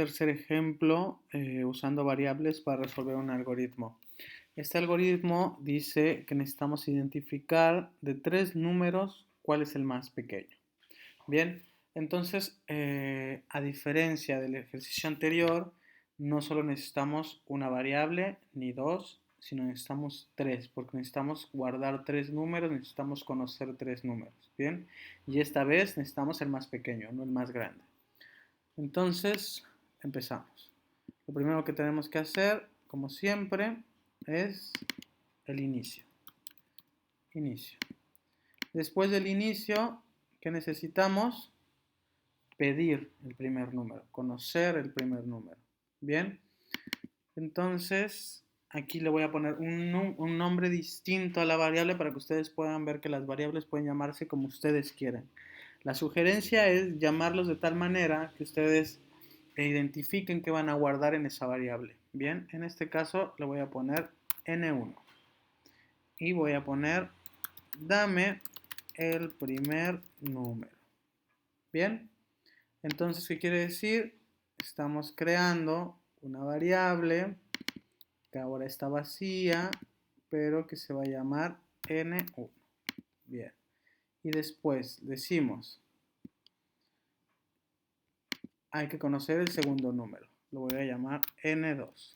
Tercer ejemplo, usando variables para resolver un algoritmo. Este algoritmo dice que necesitamos identificar de 3 números cuál es el más pequeño. Bien, entonces, a diferencia del ejercicio anterior, no solo necesitamos una variable ni dos, sino necesitamos 3, porque necesitamos guardar 3 números, necesitamos conocer 3 números. Bien, y esta vez necesitamos el más pequeño, no el más grande. Entonces, empezamos. Lo primero que tenemos que hacer, como siempre, es el inicio. Inicio. Después del inicio, ¿qué necesitamos? Pedir el primer número, conocer el primer número. Bien, entonces aquí le voy a poner un nombre distinto a la variable para que ustedes puedan ver que las variables pueden llamarse como ustedes quieran. La sugerencia es llamarlos de tal manera que ustedes identifiquen qué van a guardar en esa variable. Bien, en este caso le voy a poner n1 y voy a poner dame el primer número. Bien, entonces, ¿qué quiere decir? Estamos creando una variable que ahora está vacía, pero que se va a llamar n1. Bien, y después decimos, hay que conocer el segundo número. Lo voy a llamar n2.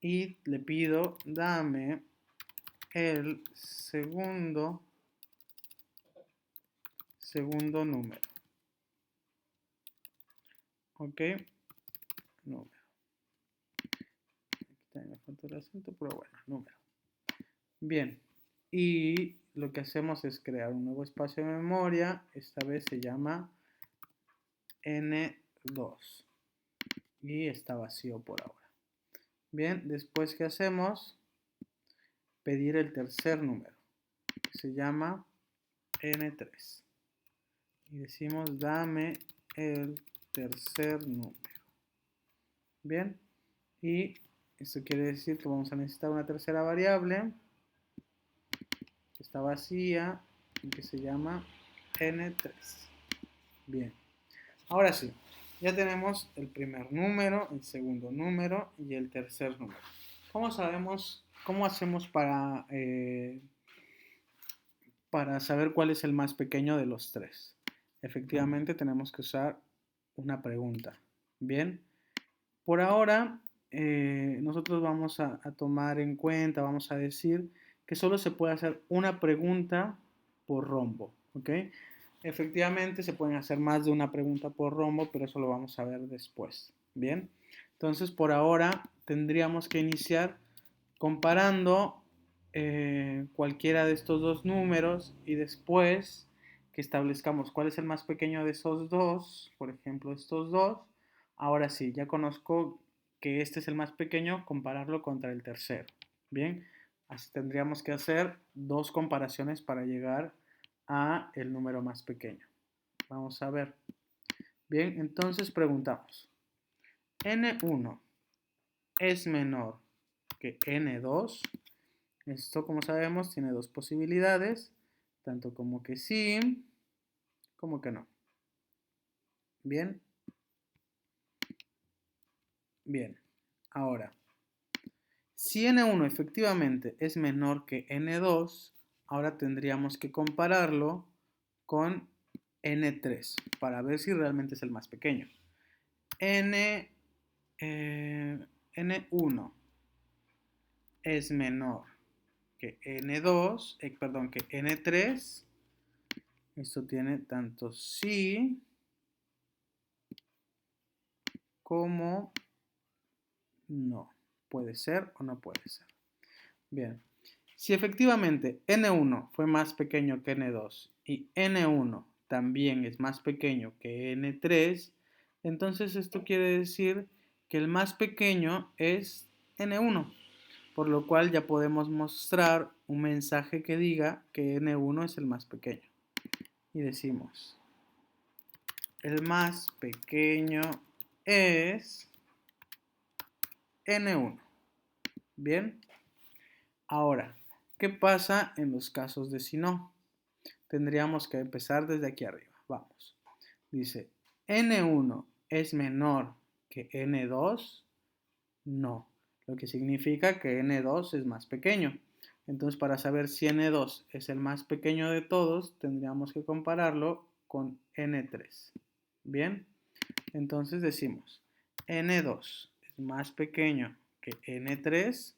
Y le pido, dame el segundo número. ¿Ok? Número. Aquí también me falta el acento, pero bueno, número. Bien. Y lo que hacemos es crear un nuevo espacio de memoria. Esta vez se llama n2. Y está vacío por ahora. Bien, después ¿qué hacemos? Pedir el tercer número, que se llama n3. Y decimos, dame el tercer número. Bien, y esto quiere decir que vamos a necesitar una tercera variable que está vacía y que se llama n3. Bien, ahora sí, ya tenemos el primer número, el segundo número y el tercer número. ¿Cómo sabemos, cómo hacemos para saber cuál es el más pequeño de los tres? Efectivamente, tenemos que usar una pregunta. Bien, por ahora nosotros vamos a tomar en cuenta, vamos a decir que solo se puede hacer una pregunta por rombo. ¿Ok? Efectivamente, se pueden hacer más de una pregunta por rombo, pero eso lo vamos a ver después. Bien, entonces por ahora tendríamos que iniciar comparando cualquiera de estos dos números y después que establezcamos cuál es el más pequeño de esos dos, por ejemplo estos dos, ahora sí, ya conozco que este es el más pequeño, compararlo contra el tercero. Bien, así tendríamos que hacer dos comparaciones para llegar a el número más pequeño. Vamos a ver. Bien, entonces preguntamos, n1 es menor que n2. Esto, como sabemos, tiene dos posibilidades, tanto como que sí, como que no. Bien, bien. Ahora, si n1 efectivamente es menor que n2, ahora tendríamos que compararlo con n3 para ver si realmente es el más pequeño. N1 es menor que n2, perdón, que n3. Esto tiene tanto sí como no. Puede ser o no puede ser. Bien. Si efectivamente n1 fue más pequeño que n2 y n1 también es más pequeño que n3, entonces esto quiere decir que el más pequeño es n1, por lo cual ya podemos mostrar un mensaje que diga que n1 es el más pequeño. Y decimos, el más pequeño es n1. Bien, ahora, ¿qué pasa en los casos de si no? Tendríamos que empezar desde aquí arriba. Vamos. Dice, n1 es menor que N2 no. Lo que significa que N2 es más pequeño. Entonces, para saber si N2 es el más pequeño de todos, tendríamos que compararlo con N3. ¿Bien? Entonces decimos, N2 es más pequeño que N3,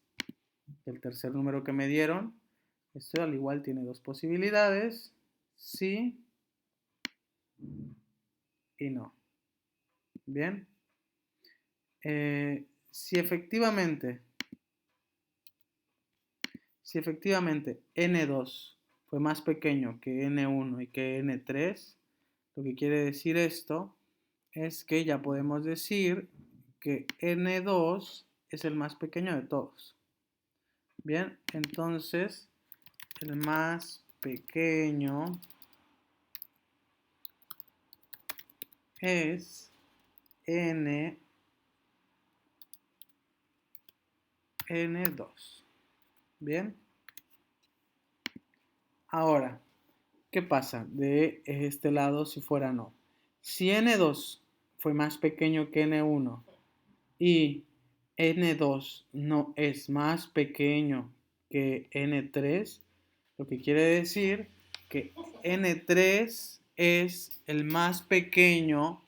el tercer número que me dieron. Esto al igual tiene dos posibilidades, sí y no. Bien. Si efectivamente N2 fue más pequeño que N1 y que N3, lo que quiere decir esto es que ya podemos decir que N2 es el más pequeño de todos. Bien, entonces el más pequeño es N2. Bien. Ahora, ¿qué pasa de este lado si fuera no? Si N2 fue más pequeño que N1 y N2 no es más pequeño que N3, lo que quiere decir que N3 es el más pequeño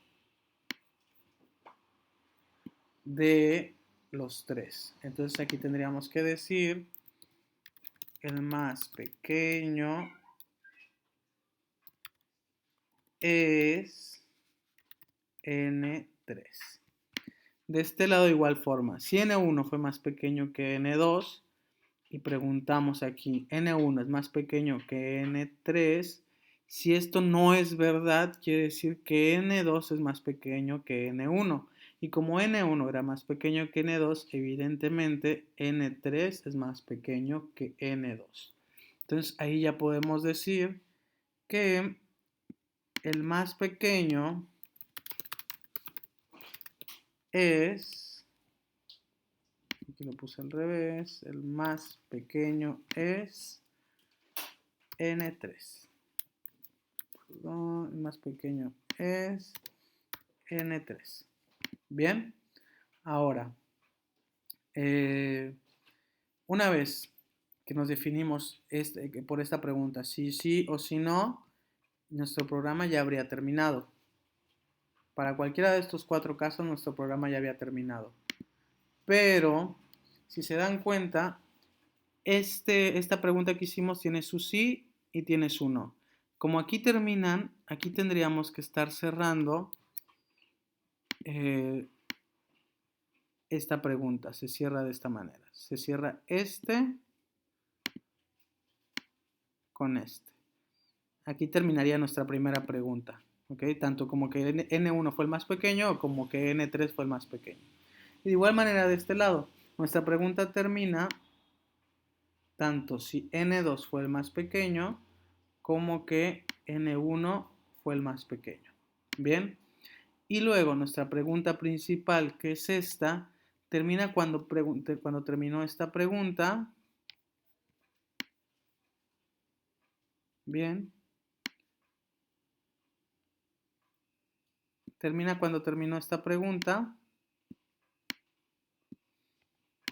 de los tres. Entonces aquí tendríamos que decir el más pequeño es N3. De este lado, de igual forma, si N1 fue más pequeño que N2 y preguntamos aquí, N1 es más pequeño que N3, si esto no es verdad, quiere decir que N2 es más pequeño que N1. Y como N1 era más pequeño que N2, evidentemente N3 es más pequeño que N2. Entonces ahí ya podemos decir que el más pequeño es, aquí lo puse al revés, el más pequeño es N3. Perdón, el más pequeño es N3. Bien, ahora, una vez que nos definimos por esta pregunta, si sí o si no, nuestro programa ya habría terminado. Para cualquiera de estos cuatro casos, nuestro programa ya había terminado. Pero, si se dan cuenta, esta pregunta que hicimos tiene su sí y tiene su no. Como aquí terminan, aquí tendríamos que estar cerrando esta pregunta. Se cierra de esta manera. Se cierra este con este. Aquí terminaría nuestra primera pregunta. ¿Okay? Tanto como que N1 fue el más pequeño como que N3 fue el más pequeño. Y de igual manera de este lado, nuestra pregunta termina tanto si N2 fue el más pequeño como que N1 fue el más pequeño. Bien. Y luego nuestra pregunta principal, que es esta, termina cuando terminó esta pregunta. Bien. Termina cuando terminó esta pregunta.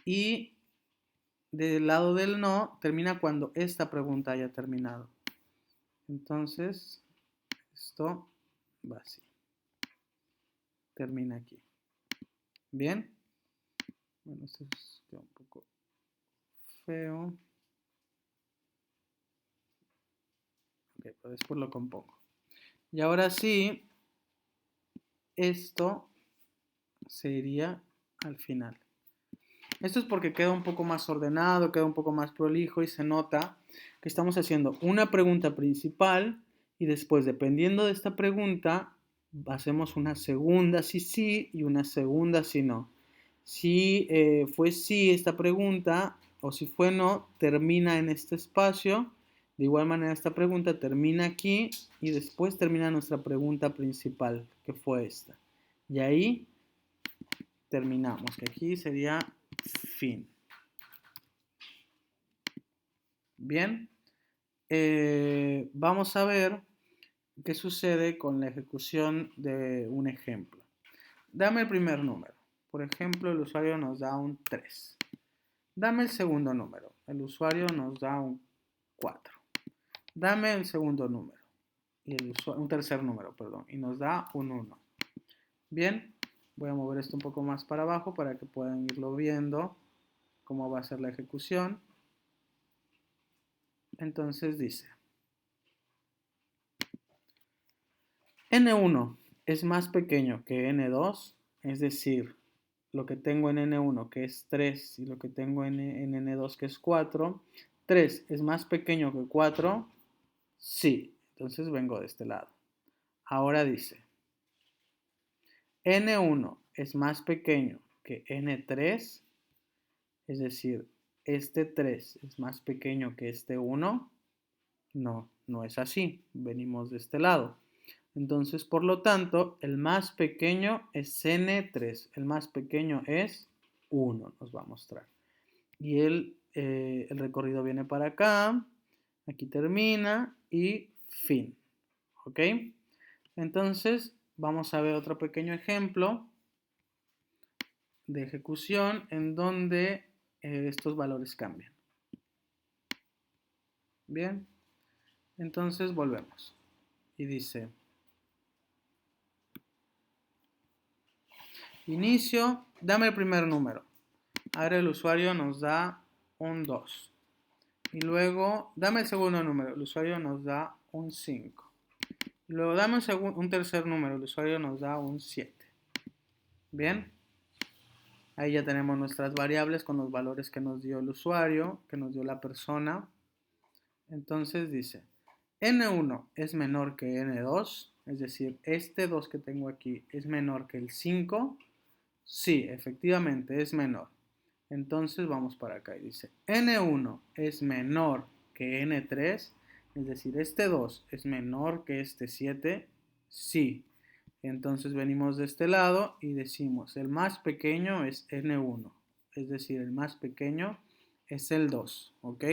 Y del lado del no, termina cuando esta pregunta haya terminado. Entonces, esto va así. Termina aquí. Bien. Bueno, esto queda un poco feo. Ok, pues después lo compongo. Y ahora sí, esto sería al final. Esto es porque queda un poco más ordenado, queda un poco más prolijo y se nota que estamos haciendo una pregunta principal y después, dependiendo de esta pregunta, hacemos una segunda si sí y una segunda si no. Si fue sí esta pregunta o si fue no, termina en este espacio. De igual manera esta pregunta termina aquí y después termina nuestra pregunta principal, que fue esta. Y ahí terminamos, que aquí sería fin. Bien, vamos a ver qué sucede con la ejecución de un ejemplo. Dame el primer número. Por ejemplo, el usuario nos da un 3. Dame el segundo número. El usuario nos da un 4. Dame el segundo número. Y un tercer número, perdón. Y nos da un 1. Bien, voy a mover esto un poco más para abajo para que puedan irlo viendo cómo va a ser la ejecución. Entonces dice, N1 es más pequeño que N2, es decir, lo que tengo en N1 que es 3 y lo que tengo en N2 que es 4. 3 es más pequeño que 4, sí, entonces vengo de este lado. Ahora dice, N1 es más pequeño que N3, es decir, este 3 es más pequeño que este 1. No, no es así, venimos de este lado. Entonces, por lo tanto, el más pequeño es N3, el más pequeño es 1, nos va a mostrar. Y el recorrido viene para acá, aquí termina y fin. ¿Ok? Entonces, vamos a ver otro pequeño ejemplo de ejecución en donde estos valores cambian. Bien, entonces volvemos. Y dice, inicio, dame el primer número. Ahora el usuario nos da un 2. Y luego, dame el segundo número. El usuario nos da un 5. Y luego, dame un tercer número. El usuario nos da un 7. Bien. Ahí ya tenemos nuestras variables con los valores que nos dio el usuario, que nos dio la persona. Entonces dice, N1 es menor que N2, es decir, este 2 que tengo aquí es menor que el 5. Sí, efectivamente es menor. Entonces vamos para acá y dice, N1 es menor que N3, es decir, este 2 es menor que este 7. Sí. Entonces venimos de este lado y decimos, el más pequeño es N1, es decir, el más pequeño es el 2, ¿ok?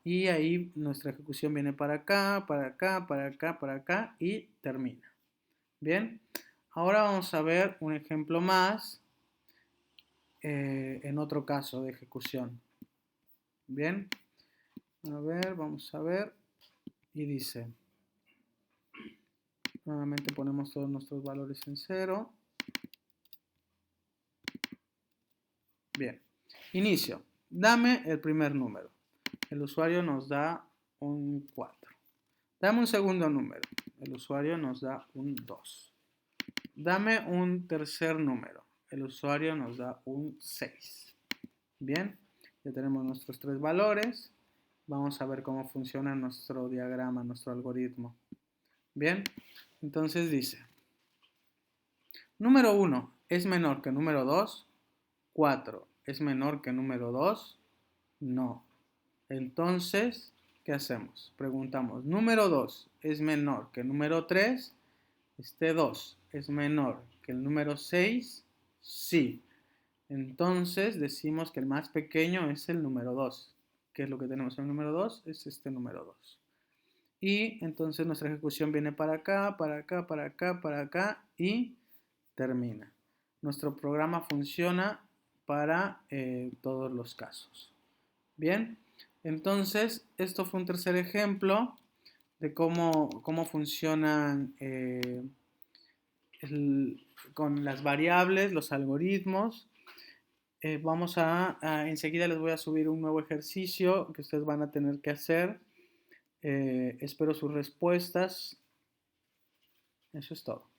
Y ahí nuestra ejecución viene para acá, para acá, para acá, para acá y termina. Bien, ahora vamos a ver un ejemplo más en otro caso de ejecución. Bien, a ver, vamos a ver. Y dice, nuevamente ponemos todos nuestros valores en 0. Bien, inicio. Dame el primer número. El usuario nos da un 4. Dame un segundo número. El usuario nos da un 2. Dame un tercer número. El usuario nos da un 6. Bien, ya tenemos nuestros tres valores. Vamos a ver cómo funciona nuestro diagrama, nuestro algoritmo. Bien, entonces dice, número 1 es menor que número 2. 4 es menor que número 2. No. Entonces, ¿qué hacemos? Preguntamos, número 2 es menor que número 3. Este 2 es menor que el número 6. Sí. Entonces decimos que el más pequeño es el número 2. ¿Qué es lo que tenemos en el número 2? Es este número 2. Y entonces nuestra ejecución viene para acá, para acá, para acá, para acá y termina. Nuestro programa funciona para todos los casos. Bien, entonces esto fue un tercer ejemplo de cómo funcionan con las variables, los algoritmos. Enseguida les voy a subir un nuevo ejercicio que ustedes van a tener que hacer. Espero sus respuestas. Eso es todo.